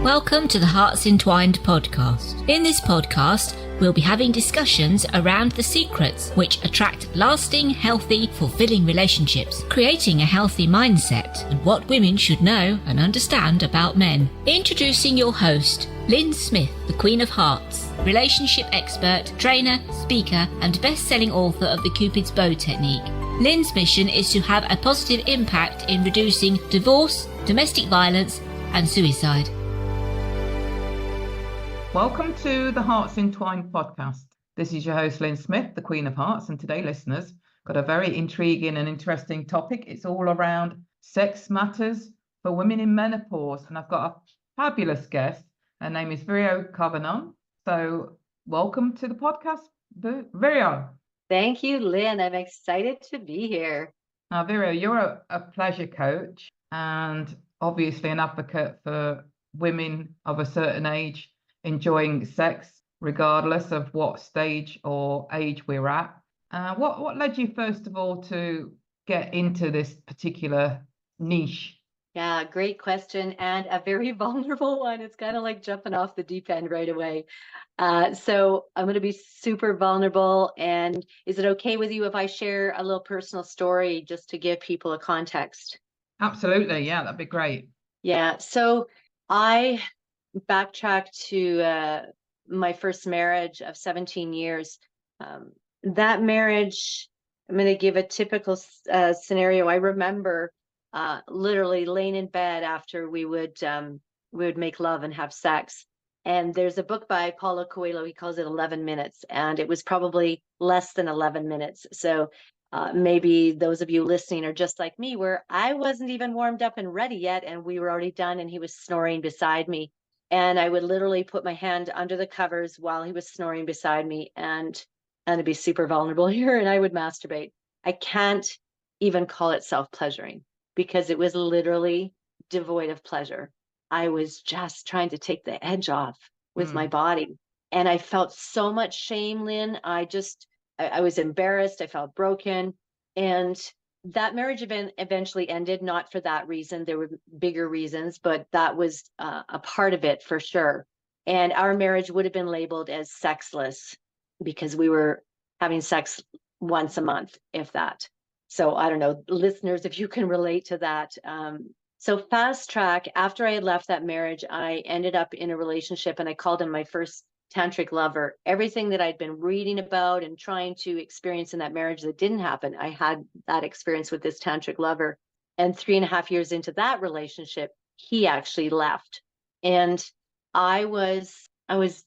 Welcome to the HEARTS Entwined podcast. In this podcast, we'll be having discussions around the secrets which attract lasting, healthy, fulfilling relationships, creating a healthy mindset, and what women should know and understand about men. Introducing your host, Lyn Smith, the Queen of Hearts, relationship expert, trainer, speaker, and best-selling author of the Cupid's Bow technique. Lyn's mission is to have a positive impact in reducing divorce, domestic violence, and suicide. Welcome to the HEARTS Entwined podcast. This is your host, Lyn Smith, the Queen of Hearts, and today, listeners, got a very intriguing and interesting topic. It's all around sex matters for women in menopause, and I've got a fabulous guest. Her name is Vireo Karvonen. So welcome to the podcast, Vireo. Thank you, Lyn. I'm excited to be here. Now, Vireo, you're a pleasure coach and obviously an advocate for women of a certain age enjoying sex, regardless of what stage or age we're at. What led you, first of all, to get into this particular niche? Yeah, great question, and a very vulnerable one. It's kind of like jumping off the deep end right away. So I'm going to be super vulnerable. And is it okay with you if I share a little personal story just to give people a context? Absolutely. Yeah, that'd be great. Yeah. So I backtrack to my first marriage of 17 years. That marriage, I'm going to give a typical scenario. I remember literally laying in bed after we would make love and have sex. And there's a book by Paulo Coelho. He calls it 11 minutes, and it was probably less than 11 minutes. So maybe those of you listening are just like me, where I wasn't even warmed up and ready yet, and we were already done, and he was snoring beside me. And I would literally put my hand under the covers while he was snoring beside me, and to be super vulnerable here, and I would masturbate. I can't even call it self-pleasuring because it was literally devoid of pleasure. I was just trying to take the edge off with my body. And I felt so much shame, Lyn. I was embarrassed. I felt broken. And that marriage event eventually ended, not for that reason. There were bigger reasons, but that was a part of it for sure. And our marriage would have been labeled as sexless because we were having sex once a month, if that. So I don't know, listeners, if you can relate to that. So fast track, after I had left that marriage, I ended up in a relationship, and I called him my first tantric lover. Everything that I'd been reading about and trying to experience in that marriage that didn't happen, I had that experience with this tantric lover. And 3.5 years into that relationship, he actually left. And I was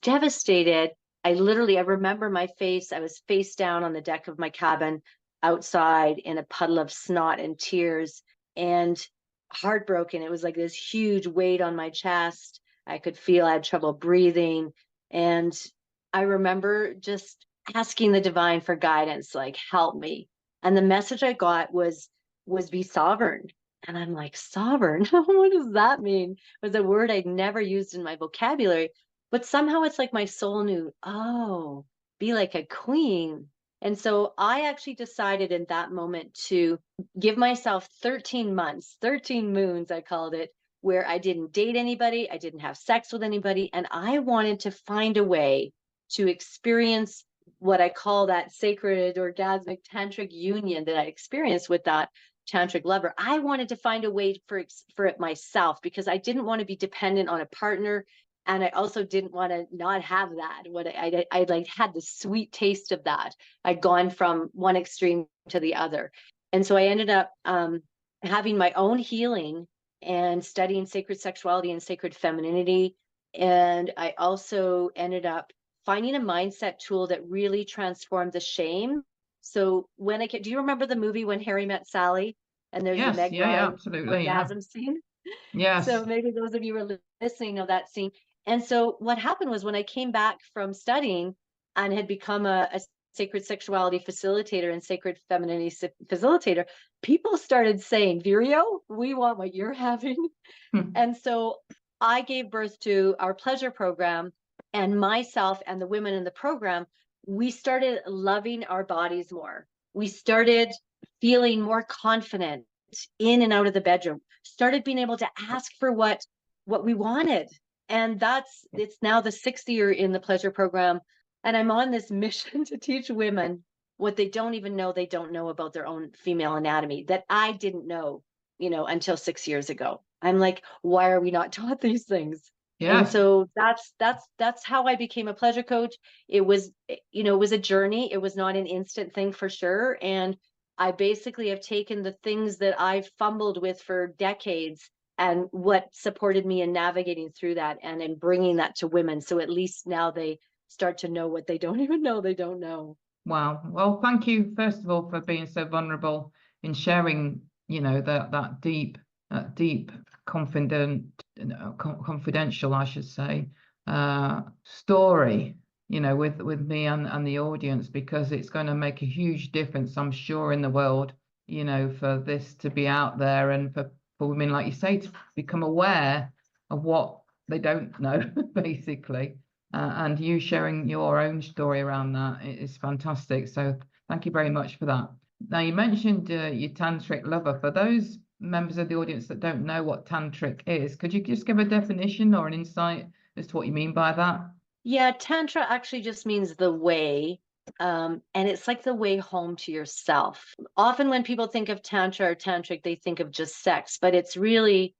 devastated. I remember my face. I was face down on the deck of my cabin outside in a puddle of snot and tears and heartbroken. It was like this huge weight on my chest. I could feel I had trouble breathing. And I remember just asking the divine for guidance, like, help me. And the message I got was be sovereign. And I'm like, sovereign? What does that mean? It was a word I'd never used in my vocabulary. But somehow it's like my soul knew, oh, be like a queen. And so I actually decided in that moment to give myself 13 months, 13 moons, I called it, where I didn't date anybody, I didn't have sex with anybody, and I wanted to find a way to experience what I call that sacred orgasmic tantric union that I experienced with that tantric lover. I wanted to find a way for it myself because I didn't want to be dependent on a partner. And I also didn't want to not have that. I like had the sweet taste of that. I'd gone from one extreme to the other. And so I ended up having my own healing and studying sacred sexuality and sacred femininity. And I also ended up finding a mindset tool that really transformed the shame. So do you remember the movie When Harry Met Sally? And there's the Meg Ryan orgasm scene. Yes. So maybe those of you who are listening know that scene. And so what happened was when I came back from studying and had become a sacred sexuality facilitator and sacred femininity facilitator, people started saying, Vireo, we want what you're having. And so I gave birth to our pleasure program, and myself and the women in the program, we started loving our bodies more. We started feeling more confident in and out of the bedroom, started being able to ask for what we wanted. And it's now the 6th year in the Pleasure program. And I'm on this mission to teach women what they don't even know they don't know about their own female anatomy that I didn't know, until 6 years ago. I'm like, why are we not taught these things? Yeah. And so that's how I became a pleasure coach. It was, it was a journey. It was not an instant thing for sure. And I basically have taken the things that I've fumbled with for decades and what supported me in navigating through that and in bringing that to women. So at least now they start to know what they don't even know they don't know. Wow. Well, thank you, first of all, for being so vulnerable in sharing, that deep, confidential, I should say, story, with me and the audience, because it's going to make a huge difference, I'm sure, in the world, for this to be out there and for women, like you say, to become aware of what they don't know, basically. And you sharing your own story around that is fantastic. So thank you very much for that. Now, you mentioned your tantric lover. For those members of the audience that don't know what tantric is, could you just give a definition or an insight as to what you mean by that? Yeah, tantra actually just means the way. And it's like the way home to yourself. Often when people think of tantra or tantric, they think of just sex, but it's way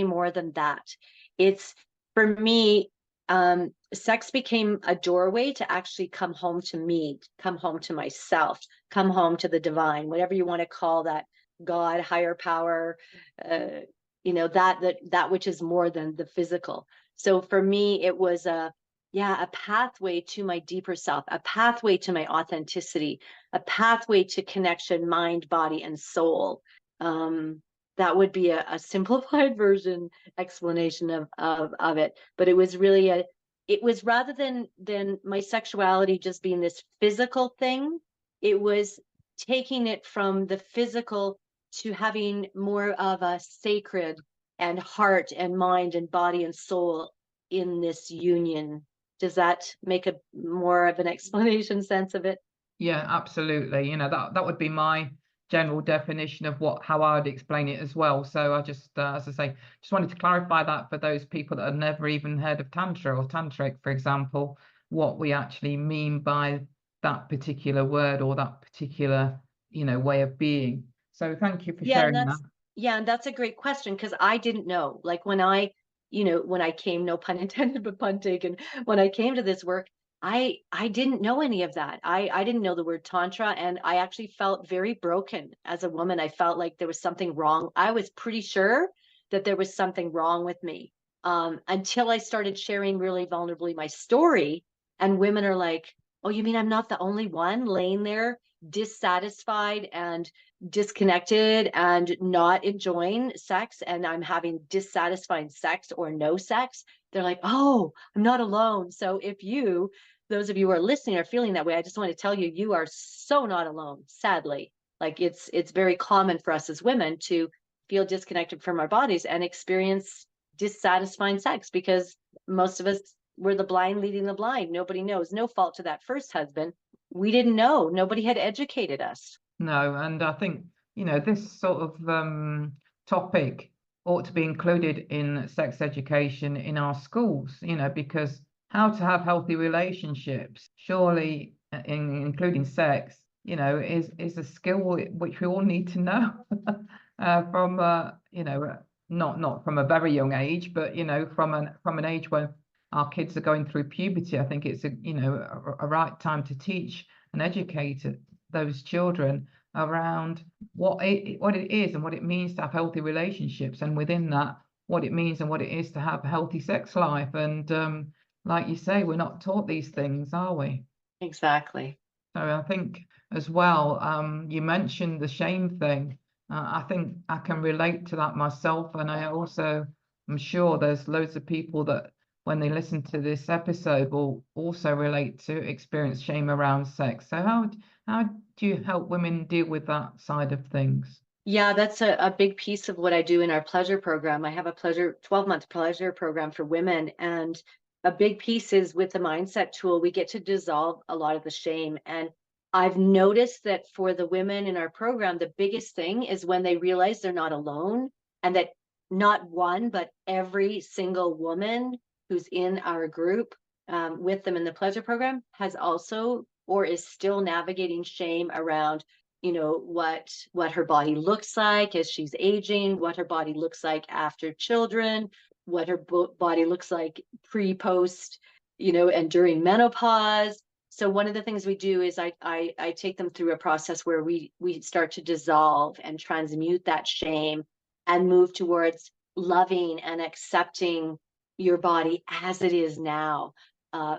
more than that. It's, for me, sex became a doorway to actually come home to me, come home to myself, come home to the divine, whatever you want to call that, God, higher power, that which is more than the physical. So for me, it was a pathway to my deeper self, a pathway to my authenticity, a pathway to connection, mind, body, and soul. That would be a simplified version explanation of it. But it was really it was rather than my sexuality just being this physical thing, it was taking it from the physical to having more of a sacred and heart and mind and body and soul in this union. Does that make a more of an explanation sense of it? Yeah, absolutely. That would be my general definition of how I would explain it as well. So I just, as I say, just wanted to clarify that for those people that have never even heard of tantra or tantric, for example, what we actually mean by that particular word or that particular, way of being. So thank you for sharing that. Yeah, and that's a great question, because I didn't know. Like when I came, no pun intended, but pun taken, when I came to this work, I didn't know any of that. I didn't know the word tantra, and I actually felt very broken as a woman. I felt like there was something wrong. I was pretty sure that there was something wrong with me, until I started sharing really vulnerably my story, and women are like, "Oh, you mean I'm not the only one laying there dissatisfied and disconnected and not enjoying sex, and I'm having dissatisfying sex or no sex?" They're like, "Oh, I'm not alone." So if those of you who are listening are feeling that way, I just want to tell you, you are so not alone, sadly. Like it's very common for us as women to feel disconnected from our bodies and experience dissatisfying sex, because most of us, we're the blind leading the blind. Nobody knows. No fault to that first husband. We didn't know. Nobody had educated us. No, and I think, this sort of topic ought to be included in sex education in our schools, because how to have healthy relationships, surely, including sex, is a skill which we all need to know from, not from a very young age, but, from an age when our kids are going through puberty. I think it's a right time to teach and educate those children around what it is and what it means to have healthy relationships, and within that, what it means and what it is to have a healthy sex life. And like you say, we're not taught these things, are we? Exactly. So I think as well, you mentioned the shame thing. I think I can relate to that myself, and I also am sure there's loads of people that when they listen to this episode will also relate to experience shame around sex. So how do you help women deal with that side of things? Yeah, that's a big piece of what I do in our pleasure program. I have a 12-month pleasure program for women. And a big piece is with the mindset tool, we get to dissolve a lot of the shame. And I've noticed that for the women in our program, the biggest thing is when they realize they're not alone, and that not one, but every single woman who's in our group with them in the pleasure program has also or is still navigating shame around, you know, what her body looks like as she's aging, what her body looks like after children, what her body looks like pre, post, you know, and during menopause. So one of the things we do is I take them through a process where we start to dissolve and transmute that shame and move towards loving and accepting your body as it is now,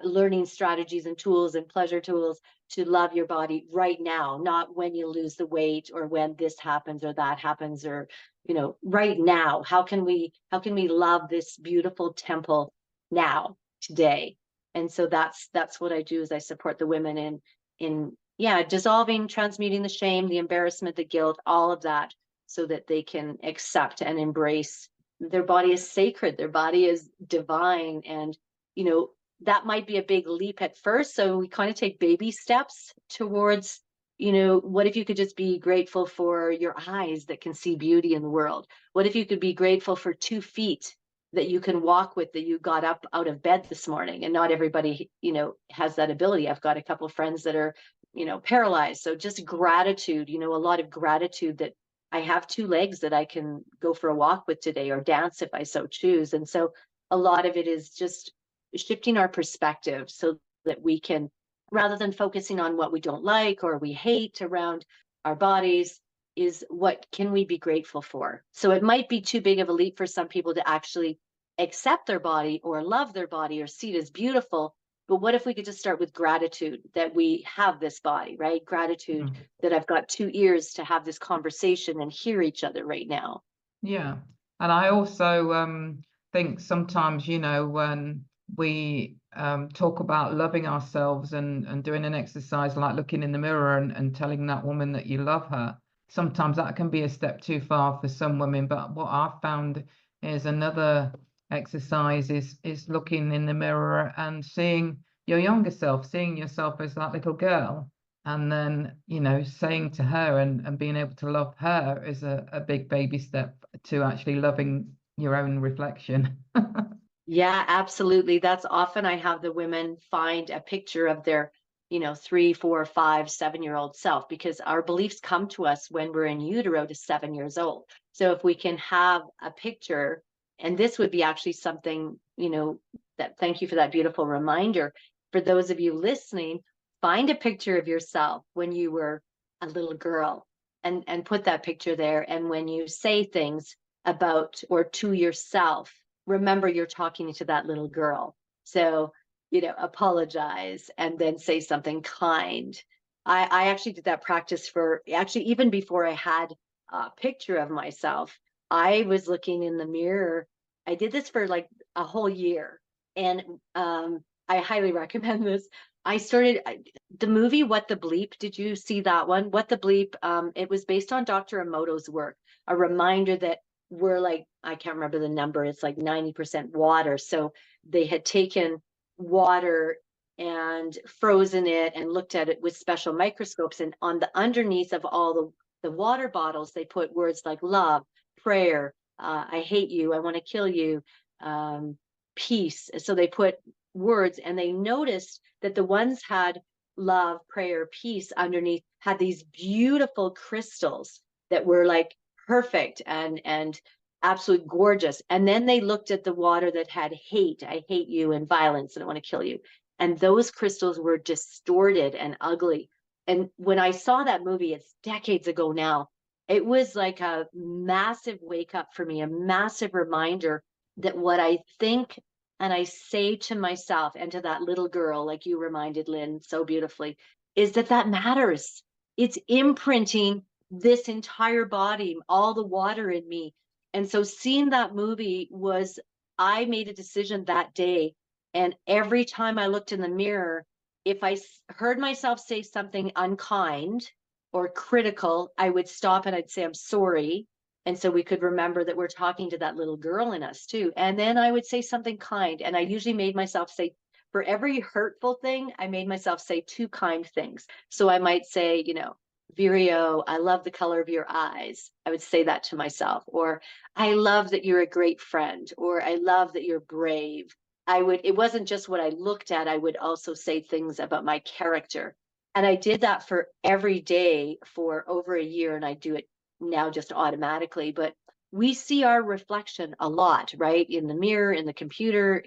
learning strategies and tools and pleasure tools to love your body right now, not when you lose the weight or when this happens or that happens, or, you know, right now. How can we love this beautiful temple now, today? And so that's what I do, is I support the women in yeah, dissolving, transmuting the shame, the embarrassment, the guilt, all of that, so that they can accept and embrace their body is sacred, their body is divine. And, you know, that might be a big leap at first. So we kind of take baby steps towards, you know, what if you could just be grateful for your eyes that can see beauty in the world? What if you could be grateful for 2 feet that you can walk with, that you got up out of bed this morning? And not everybody, you know, has that ability. I've got a couple of friends that are, you know, paralyzed. So just gratitude, you know, a lot of gratitude that I have 2 legs that I can go for a walk with today, or dance if I so choose. And so a lot of it is just shifting our perspective so that we can, rather than focusing on what we don't like or we hate around our bodies, is what can we be grateful for? So it might be too big of a leap for some people to actually accept their body or love their body or see it as beautiful. But what if we could just start with gratitude that we have this body, right? Gratitude that I've got 2 ears to have this conversation and hear each other right now. Yeah. And I also think sometimes, you know, when we talk about loving ourselves and doing an exercise like looking in the mirror and telling that woman that you love her, sometimes that can be a step too far for some women. But what I've found is another exercise is looking in the mirror and seeing your younger self, seeing yourself as that little girl, and then, you know, saying to her and being able to love her is a big baby step to actually loving your own reflection. Yeah, absolutely. That's often I have the women find a picture of their, you know, 3, 4, 5, 7-year-old self, because our beliefs come to us when we're in utero to 7 years old. So if we can have a picture, and this would be actually something, you know, that, thank you for that beautiful reminder. For those of you listening, find a picture of yourself when you were a little girl and put that picture there. And when you say things about or to yourself, remember you're talking to that little girl. So, you know, apologize and then say something kind. I actually did that practice for actually even before I had a picture of myself. I was looking in the mirror. I did this for like a whole year. And I highly recommend this. I started the movie What the Bleep. Did you see that one? What the Bleep? It was based on Dr. Emoto's work, a reminder that we're like, I can't remember the number, it's like 90% water. So they had taken water and frozen it and looked at it with special microscopes. And on the underneath of all the water bottles, they put words like love, prayer, I hate you, I want to kill you, peace. So they put words, and they noticed that the ones had love, prayer, peace underneath had these beautiful crystals that were like perfect and absolutely gorgeous. And then they looked at the water that had hate, I hate you, and violence, and I want to kill you. And those crystals were distorted and ugly. And when I saw that movie, it's decades ago now, it was like a massive wake up for me, a massive reminder that what I think and I say to myself and to that little girl, like you reminded Lyn so beautifully, is that matters. It's imprinting this entire body, all the water in me. And so seeing that movie was, I made a decision that day. And every time I looked in the mirror, if I heard myself say something unkind or critical, I would stop and I'd say, I'm sorry. And so we could remember that we're talking to that little girl in us too. And then I would say something kind. And I usually made myself say, for every hurtful thing, I made myself say 2 kind things. So I might say, you know, Vireo, I love the color of your eyes. I would say that to myself. Or I love that you're a great friend. Or I love that you're brave. it wasn't just what I looked at, I would also say things about my character. And I did that for every day for over a year, and I do it now just automatically. But we see our reflection a lot, right? In the mirror, in the computer,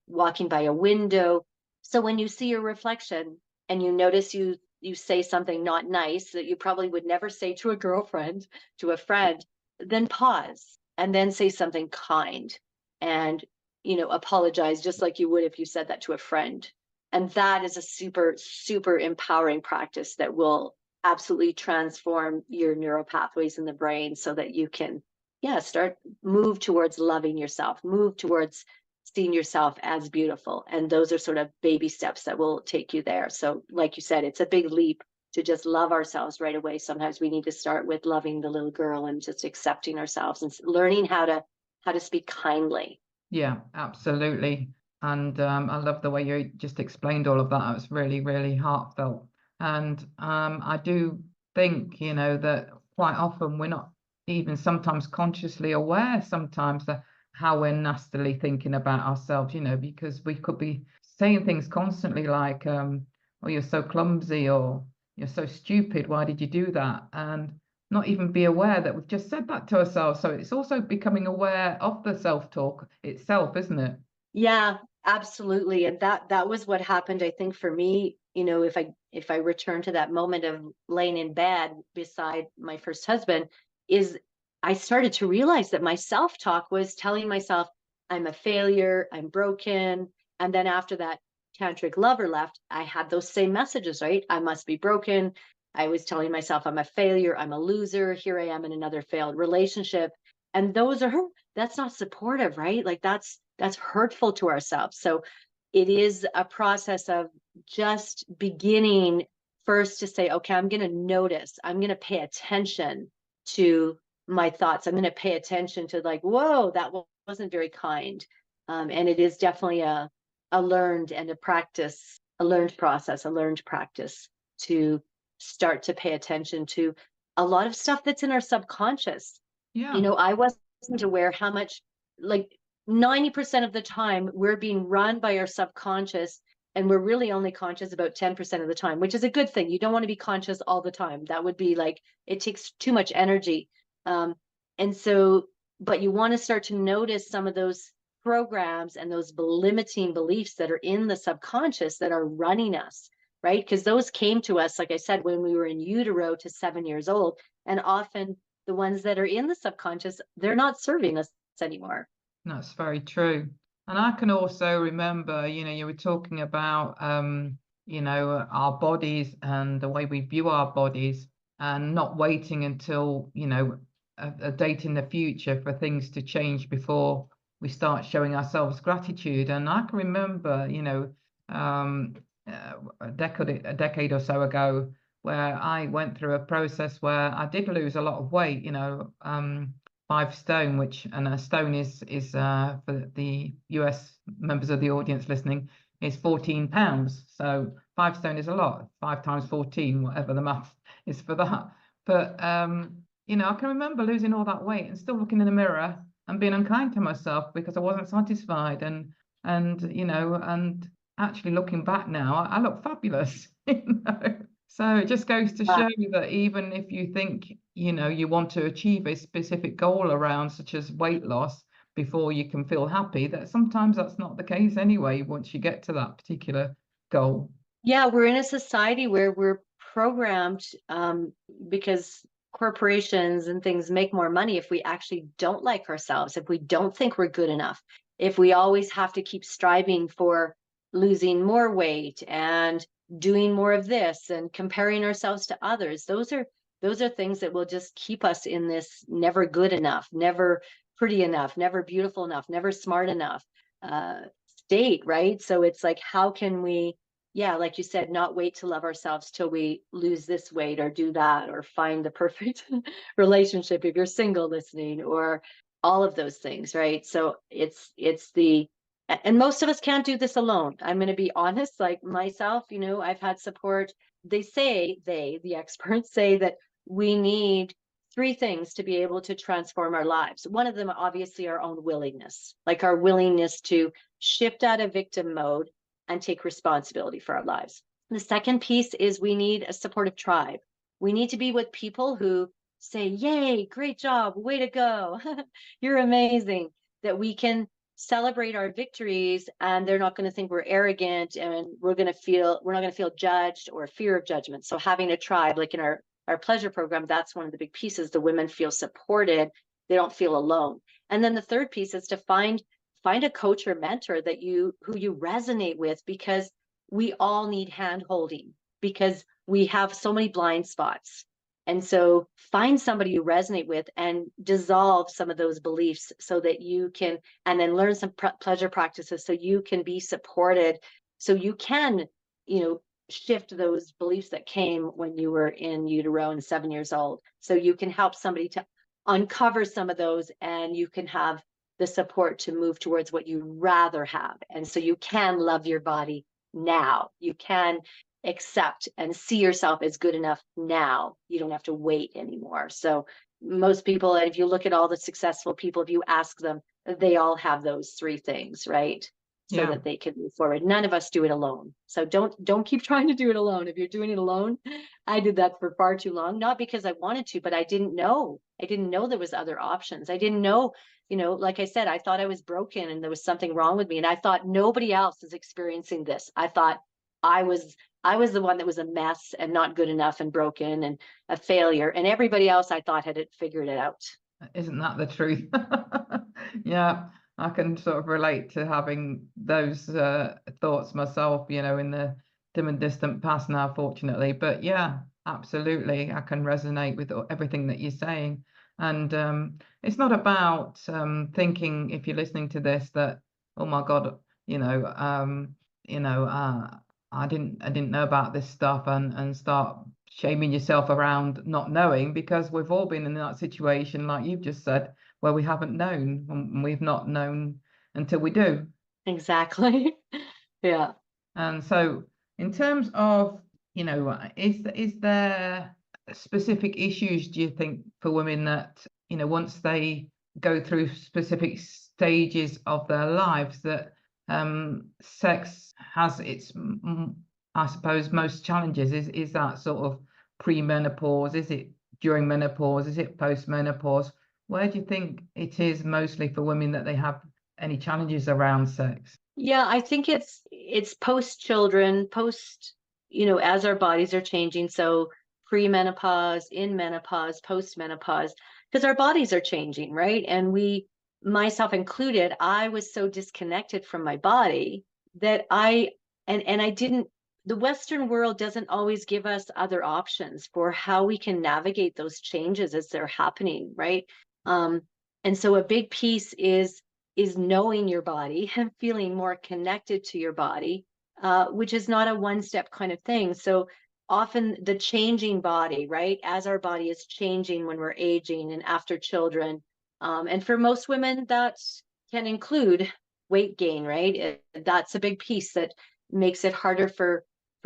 walking by a window. So when you see your reflection and you notice you say something not nice that you probably would never say to a girlfriend, to a friend, then pause and then say something kind and, apologize just like you would if you said that to a friend. And that is a super, super empowering practice that will absolutely transform your neural pathways in the brain so that you can, move towards loving yourself, move towards seeing yourself as beautiful. And those are sort of baby steps that will take you there. So like you said, it's a big leap to just love ourselves right away. Sometimes we need to start with loving the little girl and just accepting ourselves and learning how to speak kindly. Yeah, absolutely. And I love the way you just explained all of that. It was really, really heartfelt. And I do think, that quite often we're not even sometimes consciously aware sometimes that how we're nastily thinking about ourselves, because we could be saying things constantly like, oh, you're so clumsy, or you're so stupid, why did you do that? And not even be aware that we've just said that to ourselves. So it's also becoming aware of the self-talk itself, isn't it? Yeah, absolutely. And that was what happened, I think, for me. If I return to that moment of laying in bed beside my first husband, is I started to realize that my self-talk was telling myself, I'm a failure, I'm broken. And then after that tantric lover left, I had those same messages, right? I must be broken. I was telling myself I'm a failure, I'm a loser, here I am in another failed relationship. And that's not supportive, right? Like that's hurtful to ourselves. So it is a process of just beginning first to say, okay, I'm going to notice, I'm going to pay attention to my thoughts. I'm going to pay attention to like, whoa, that wasn't very kind. And it is definitely a learned and a learned process, a learned practice to start to pay attention to a lot of stuff that's in our subconscious. Yeah. I wasn't aware how much, like 90% of the time we're being run by our subconscious, and we're really only conscious about 10% of the time, which is a good thing. You don't want to be conscious all the time. That would be like, it takes too much energy. And so, but you want to start to notice some of those programs and those limiting beliefs that are in the subconscious that are running us, right? Because those came to us, like I said, when we were in utero to 7 years old. And often the ones that are in the subconscious, they're not serving us anymore. That's very true. And I can also remember, you were talking about, our bodies and the way we view our bodies, and not waiting until, a date in the future for things to change before we start showing ourselves gratitude. And I can remember, a decade or so ago, where I went through a process where I did lose a lot of weight, 5 stone, and a stone is for the US members of the audience listening, is 14 pounds. So 5 stone is a lot. 5 times 14, whatever the math is for that. But I can remember losing all that weight and still looking in the mirror and being unkind to myself because I wasn't satisfied. And actually looking back now, I look fabulous. So it just goes to show that even if you think, you want to achieve a specific goal around, such as weight loss, before you can feel happy, that sometimes that's not the case anyway, once you get to that particular goal. Yeah, we're in a society where we're programmed because corporations and things make more money if we actually don't like ourselves, if we don't think we're good enough, if we always have to keep striving for losing more weight and doing more of this and comparing ourselves to others. Those are things that will just keep us in this never good enough, never pretty enough, never beautiful enough, never smart enough state, right? So it's like, how can we, like you said, not wait to love ourselves till we lose this weight or do that or find the perfect relationship if you're single listening, or all of those things, right? So and most of us can't do this alone. I'm going to be honest, like myself, I've had support. The experts say that we need 3 things to be able to transform our lives. One of them, obviously, our own willingness, like our willingness to shift out of victim mode and take responsibility for our lives. The second piece is we need a supportive tribe. We need to be with people who say, yay, great job, way to go, you're amazing, that we can celebrate our victories, and they're not going to think we're arrogant, and we're not going to feel judged or fear of judgment. So having a tribe, like in our pleasure program, that's one of the big pieces. The women feel supported, they don't feel alone. And then the third piece is to find a coach or mentor who you resonate with, because we all need hand holding, because we have so many blind spots. And so find somebody you resonate with and dissolve some of those beliefs so that you can, and then learn some pleasure practices so you can be supported, so you can, shift those beliefs that came when you were in utero and 7 years old. So you can help somebody to uncover some of those, and you can have the support to move towards what you rather have. And so you can love your body now. You can accept and see yourself as good enough now. You don't have to wait anymore. So most people, and if you look at all the successful people, if you ask them, they all have those three things, right? So that they can move forward. None of us do it alone. So don't keep trying to do it alone. If you're doing it alone, I did that for far too long, not because I wanted to, but I didn't know. I didn't know there was other options. I didn't know, like I said, I thought I was broken and there was something wrong with me. And I thought nobody else is experiencing this. I thought I was the one that was a mess and not good enough and broken and a failure. And everybody else, I thought, had figured it out. Isn't that the truth? Yeah, I can sort of relate to having those thoughts myself, in the dim and distant past now, fortunately. But yeah, absolutely, I can resonate with everything that you're saying. And it's not about thinking, if you're listening to this, that, oh my God, I didn't know about this stuff, and start shaming yourself around not knowing, because we've all been in that situation, like you've just said, where we haven't known, and we've not known until we do. Exactly. Yeah. And so in terms of, is there specific issues, do you think, for women that, once they go through specific stages of their lives, that sex has its, I suppose, most challenges? Is that sort of pre-menopause? Is it during menopause? Is it post-menopause? Where do you think it is mostly for women that they have any challenges around sex? Yeah, I think it's post-children, as our bodies are changing. So pre-menopause, in menopause, post-menopause, because our bodies are changing, right? And myself included, I was so disconnected from my body that I didn't, the Western world doesn't always give us other options for how we can navigate those changes as they're happening, right? And so a big piece is knowing your body and feeling more connected to your body, which is not a one-step kind of thing. So often the changing body, right? As our body is changing when we're aging and after children. And for most women, that can include weight gain, right? That's a big piece that makes it harder for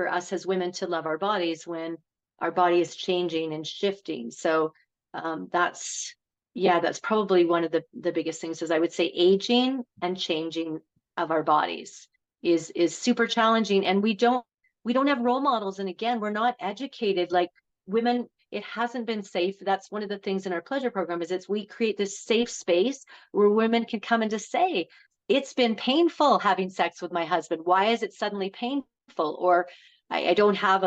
us as women to love our bodies when our body is changing and shifting. So that's probably one of the biggest things, is I would say aging and changing of our bodies is super challenging. And we don't have role models. And again, we're not educated like women. It hasn't been safe. That's one of the things in our pleasure program, is we create this safe space where women can come in to say, it's been painful having sex with my husband. Why is it suddenly painful? Or I don't have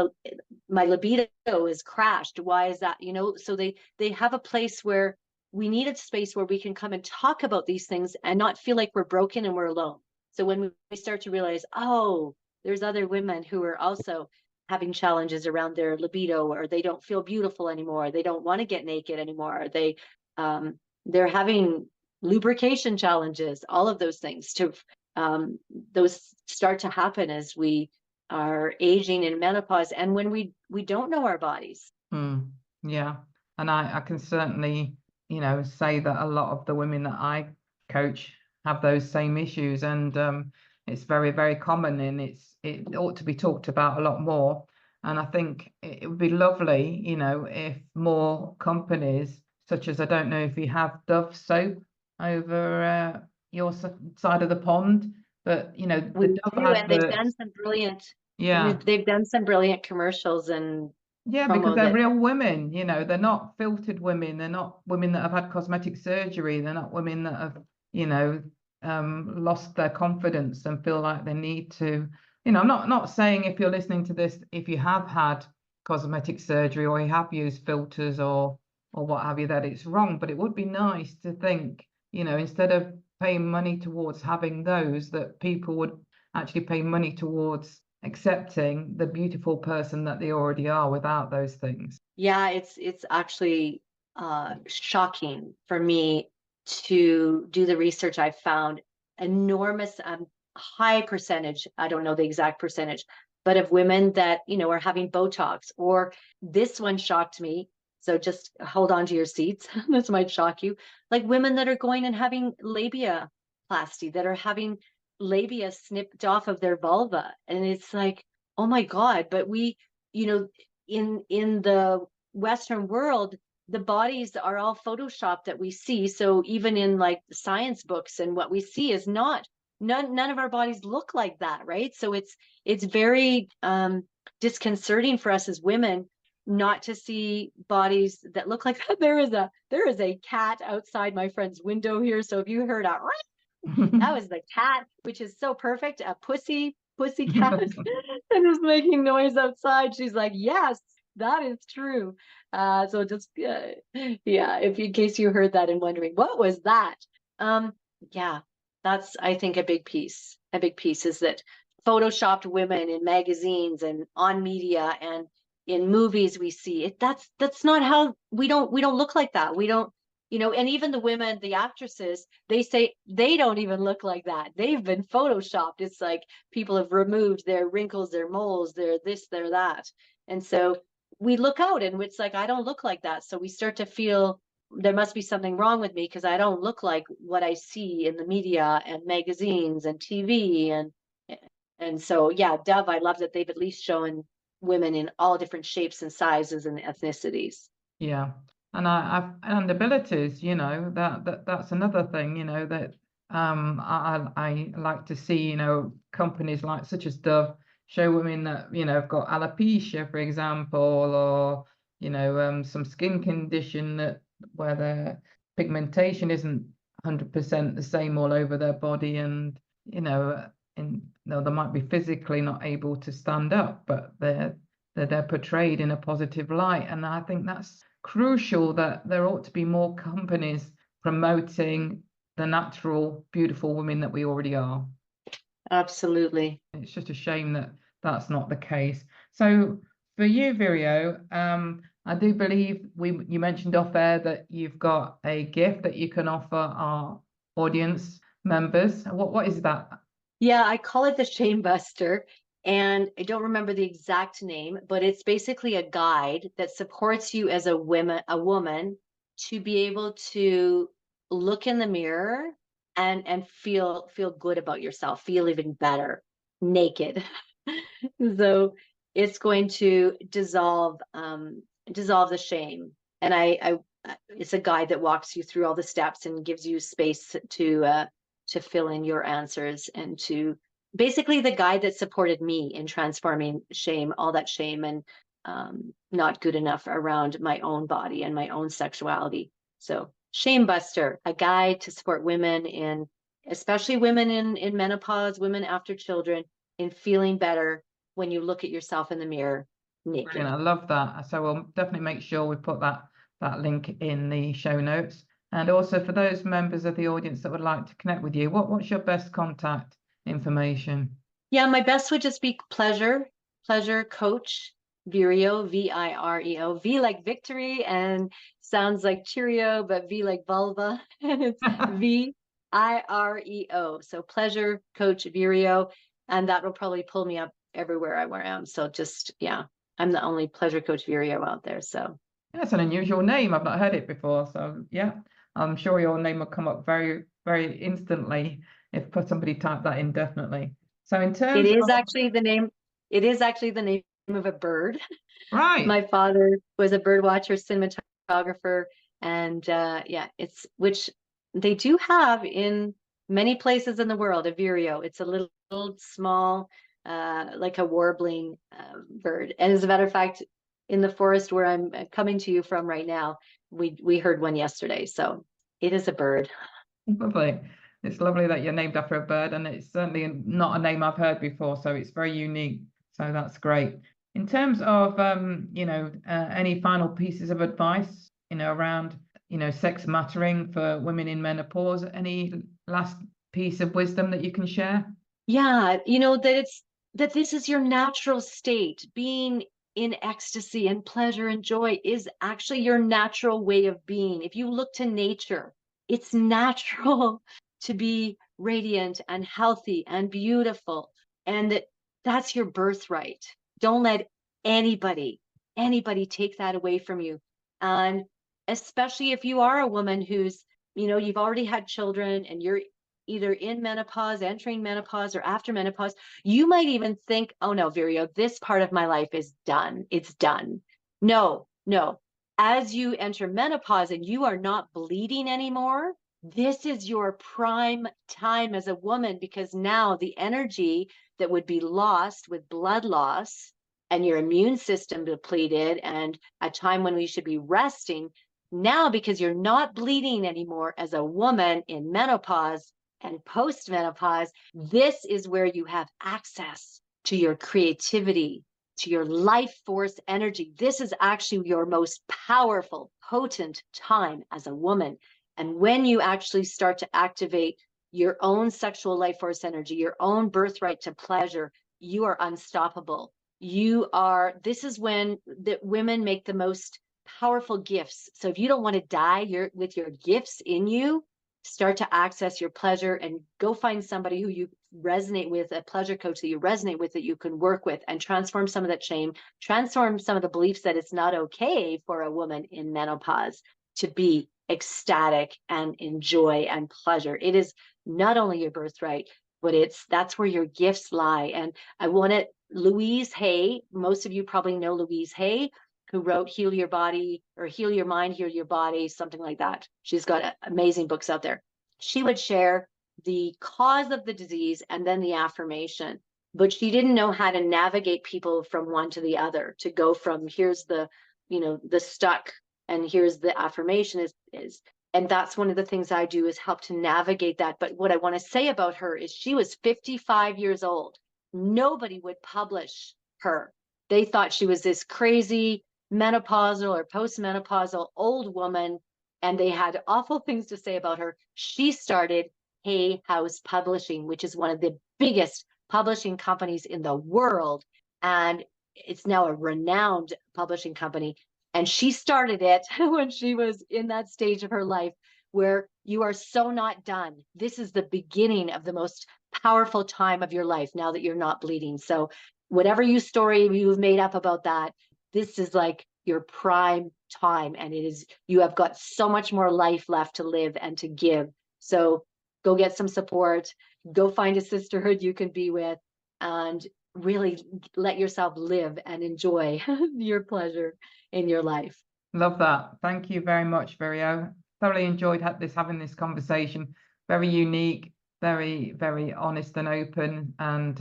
my libido is crashed. Why is that? So they have a place where we need a space where we can come and talk about these things and not feel like we're broken and we're alone. So when we start to realize, oh, there's other women who are also having challenges around their libido, or they don't feel beautiful anymore, they don't want to get naked anymore, they're having lubrication challenges, all of those things, those start to happen as we are aging in menopause, and when we don't know our bodies. Yeah, and I can certainly say that a lot of the women that I coach have those same issues, and it's very, very common, and it ought to be talked about a lot more. And I think it would be lovely, if more companies, such as, I don't know if you have Dove soap over your side of the pond, But, you know, We the Dove do, and adverts, yeah. they've done some brilliant commercials and Yeah, because promo they're that. real women, you know, they're not filtered women. They're not women that have had cosmetic surgery. They're not women that have, you know, lost their confidence and feel like they need to, you know, I'm not saying if you're listening to this, if you have had cosmetic surgery or you have used filters or what have you, that it's wrong. But it would be nice to think, you know, instead of paying money towards having those, that people would actually pay money towards accepting the beautiful person that they already are without those things. Yeah, it's actually shocking for me to do the research. I found enormous high percentage, I don't know the exact percentage, but of women that, you know, are having Botox, or this one shocked me. So just hold on to your seats. This might shock you. Like women that are going and having labia plasty, that are having labia snipped off of their vulva. And it's like, oh my God, but we, you know, in the Western world, the bodies are all photoshopped that we see. So even in like science books, and what we see is none of our bodies look like that, right? So it's very disconcerting for us as women not to see bodies that look like that. There is a cat outside my friend's window here. So if you heard that was the cat, which is so perfect, a pussy cat, and is making noise outside. She's like, yes, that is true. So just yeah, if in case you heard that and wondering what was that, yeah, that's, I think, a big piece. A big piece is that photoshopped women in magazines and on media and in movies we see it. That's not how we don't look like that. We don't, you know, and even the women, the actresses, they say they don't even look like that. They've been photoshopped. It's like people have removed their wrinkles, their moles, their this, their that. And so we look out and it's like, I don't look like that. So we start to feel there must be something wrong with me because I don't look like what I see in the media and magazines and TV. And so, yeah, Dove, I love that they've at least shown women in all different shapes and sizes and ethnicities. Yeah. And abilities, you know, that's another thing, you know, that I like to see, you know, companies like such as Dove show women that, you know, have got alopecia, for example, or, you know, some skin condition that where their pigmentation isn't 100% the same all over their body, and, you know, they might be physically not able to stand up, but they're portrayed in a positive light. And I think that's crucial, that there ought to be more companies promoting the natural, beautiful women that we already are. Absolutely. It's just a shame that that's not the case. So for you, Vireo, I do believe you mentioned off air that you've got a gift that you can offer our audience members. What is that? Yeah, I call it the Shame Buster. And I don't remember the exact name, but it's basically a guide that supports you as a woman to be able to look in the mirror and feel good about yourself, feel even better naked. So it's going to dissolve the shame. And I it's a guide that walks you through all the steps and gives you space to fill in your answers, and to basically the guide that supported me in transforming shame, all that shame and not good enough around my own body and my own sexuality. So Shame Buster, a guide to support women in, especially women in menopause, women after children, in feeling better when you look at yourself in the mirror naked. Brilliant. I love that. So we'll definitely make sure we put that link in the show notes. And also for those members of the audience that would like to connect with you, what's your best contact information? Yeah, my best would just be Pleasure Coach Vireo, Vireo. V like victory and sounds like Cheerio, but V like vulva. And it's Vireo. So Pleasure Coach Vireo. And that will probably pull me up everywhere I am. So just, yeah, I'm the only Pleasure Coach Vireo out there. So that's an unusual name. I've not heard it before. So yeah, I'm sure your name will come up very, very instantly if somebody typed that in, definitely. So in terms it is actually the name of a bird. Right. My father was a bird watcher, cinematographer, and yeah, it's, which they do have in many places in the world, a vireo. It's a little small, like a warbling bird. And as a matter of fact, in the forest where I'm coming to you from right now, we heard one yesterday. So it is a bird. Lovely. It's lovely that you're named after a bird, and it's certainly not a name I've heard before, so it's very unique. So that's great. In terms of, any final pieces of advice, around, sex mattering for women in menopause, any last piece of wisdom that you can share? Yeah, that this is your natural state. Being in ecstasy and pleasure and joy is actually your natural way of being. If you look to nature, it's natural to be radiant and healthy and beautiful, and that's your birthright. Don't let anybody take that away from you. And especially if you are a woman who's, you've already had children and you're either in menopause, entering menopause, or after menopause, you might even think, oh no, Vireo, this part of my life is done. It's done. No. As you enter menopause and you are not bleeding anymore, this is your prime time as a woman, because now the energy that would be lost with blood loss and your immune system depleted, and a time when we should be resting, now because you're not bleeding anymore as a woman in menopause and post-menopause, this is where you have access to your creativity, to your life force energy. This is actually your most powerful, potent time as a woman. And when you actually start to activate your own sexual life force energy, your own birthright to pleasure, you are unstoppable. This is when the women make the most powerful gifts. So if you don't want to die with your gifts in you, start to access your pleasure and go find somebody who you resonate with, a pleasure coach that you resonate with, that you can work with, and transform some of that shame, transform some of the beliefs that it's not okay for a woman in menopause to be ecstatic and enjoy and pleasure. It is not only your birthright, but that's where your gifts lie. And I want it, Louise Hay, most of you probably know Louise Hay, who wrote Heal Your Body, or Heal Your Mind, Heal Your Body, something like that. She's got amazing books out there. She would share the cause of the disease and then the affirmation, but she didn't know how to navigate people from one to the other, to go from here's the stuck and here's the affirmation is. And that's one of the things I do, is help to navigate that. But what I want to say about her is she was 55 years old. Nobody would publish her. They thought she was this crazy menopausal or postmenopausal old woman, and they had awful things to say about her. She started Hay House Publishing, which is one of the biggest publishing companies in the world, and it's now a renowned publishing company. And she started it when she was in that stage of her life where you are so not done. This is the beginning of the most powerful time of your life, now that you're not bleeding. So whatever story you've made up about that, this is like your prime time, and you have got so much more life left to live and to give. So go get some support, go find a sisterhood you can be with, and really let yourself live and enjoy your pleasure in your life. Love that. Thank you very much, Vireo. Thoroughly enjoyed having this conversation. Very unique, very, very honest and open. And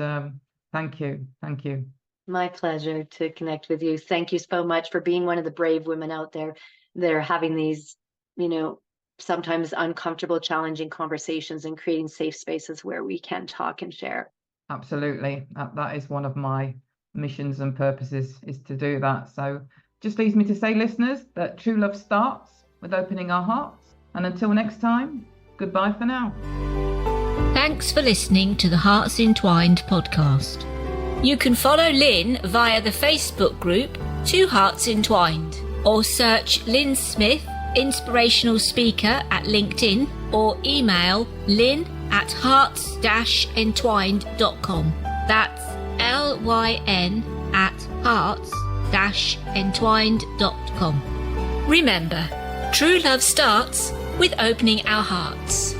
thank you. My pleasure to connect with you. Thank you so much for being one of the brave women out there that are having these, sometimes uncomfortable, challenging conversations, and creating safe spaces where we can talk and share. Absolutely. That is one of my missions and purposes, is to do that. So just leaves me to say, listeners, that true love starts with opening our hearts. And until next time, goodbye for now. Thanks for listening to the Hearts Entwined podcast. You can follow Lyn via the Facebook group Two Hearts Entwined, or search Lyn Smith, inspirational speaker, at LinkedIn, or email lyn@hearts-entwined.com. That's LYN@hearts-entwined.com. Remember, true love starts with opening our hearts.